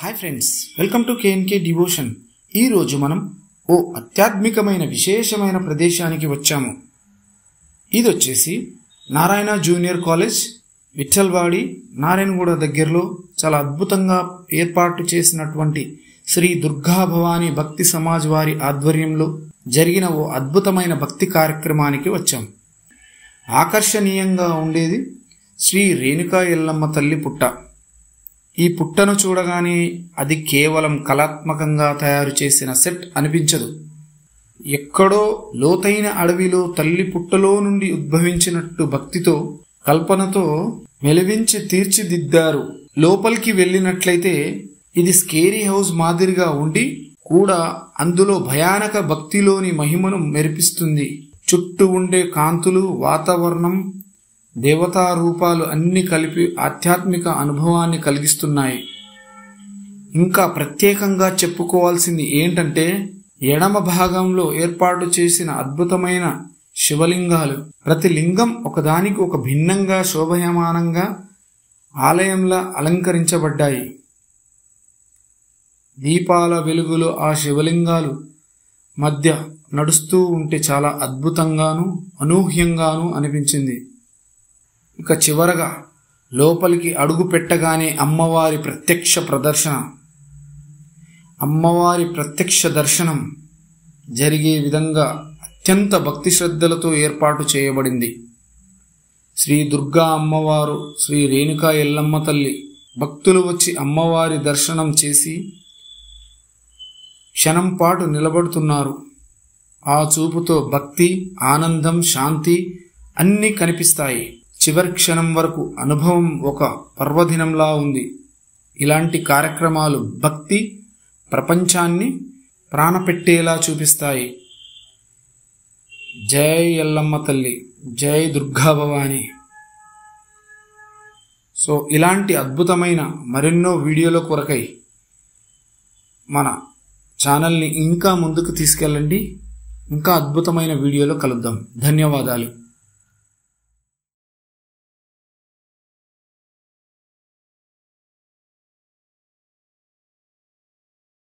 Hi friends, welcome to కేఎన్కే devotion. ఈరోజు మనం ఓ ఆధ్యాత్మికమైన విశేషమైన ప్రదేశానికి వచ్చాము. ఇది వచ్చేసి నారాయణ జూనియర్ కాలేజ్, విఠల్వాడి, నారాయణగూడ దగ్గరలో చాలా అద్భుతంగా ఏర్పాటు చేసినటువంటి శ్రీ దుర్గా భవానీ భక్తి సమాజ్ వారి ఆధ్వర్యంలో జరిగిన ఓ అద్భుతమైన భక్తి కార్యక్రమానికి వచ్చాం. ఆకర్షణీయంగా ఉండేది శ్రీ రేణుకా ఎల్లమ్మ తల్లి పుట్ట. ఈ పుట్టను చూడగానే అది కేవలం కళాత్మకంగా తయారు చేసిన సెట్ అనిపించదు. ఎక్కడో లోతైన అడవిలో తల్లి పుట్టలో నుండి ఉద్భవించినట్టు భక్తితో, కల్పనతో మెలివించి తీర్చిదిద్దారు. లోపలికి వెళ్ళినట్లయితే ఇది స్కేరీ హౌస్ మాదిరిగా ఉండి కూడా అందులో భయానక భక్తిలోని మహిమను మెరిపిస్తుంది. చుట్టూ ఉండే కాంతులు, వాతావరణం, దేవతా రూపాలు అన్ని కలిపి ఆధ్యాత్మిక అనుభవాన్ని కలిగిస్తున్నాయి. ఇంకా ప్రత్యేకంగా చెప్పుకోవాల్సింది ఏంటంటే ఎడమ భాగంలో ఏర్పాటు చేసిన అద్భుతమైన శివలింగాలు. ప్రతి లింగం ఒకదానికి ఒక భిన్నంగా శోభయమానంగా ఆలయంలా అలంకరించబడ్డాయి. దీపాల వెలుగులో ఆ శివలింగాలు మధ్య నడుస్తూ ఉంటే చాలా అద్భుతంగాను అనూహ్యంగాను అనిపించింది. ఇక చివరగా లోపలికి అడుగు పెట్టగానే అమ్మవారి ప్రత్యక్ష దర్శనం జరిగే విధంగా అత్యంత భక్తి శ్రద్ధలతో ఏర్పాటు చేయబడింది. శ్రీ దుర్గా అమ్మవారు, శ్రీ రేణుకా ఎల్లమ్మ తల్లి భక్తులు వచ్చి అమ్మవారి దర్శనం చేసి క్షణం పాటు నిలబడుతున్నారు. ఆ చూపుతో భక్తి, ఆనందం, శాంతి అన్నీ కనిపిస్తాయి. చివరి క్షణం వరకు అనుభవం ఒక పర్వదినంలా ఉంది. ఇలాంటి కార్యక్రమాలు భక్తి ప్రపంచాన్ని ప్రాణపెట్టేలా చూపిస్తాయి. జై ఎల్లమ్మ తల్లి, జై దుర్గా భవాని. సో ఇలాంటి అద్భుతమైన మరెన్నో వీడియోల కొరకై మన ఛానల్ని ఇంకా ముందుకు తీసుకెళ్ళండి. ఇంకా అద్భుతమైన వీడియోలో కలుద్దాం. ధన్యవాదాలు.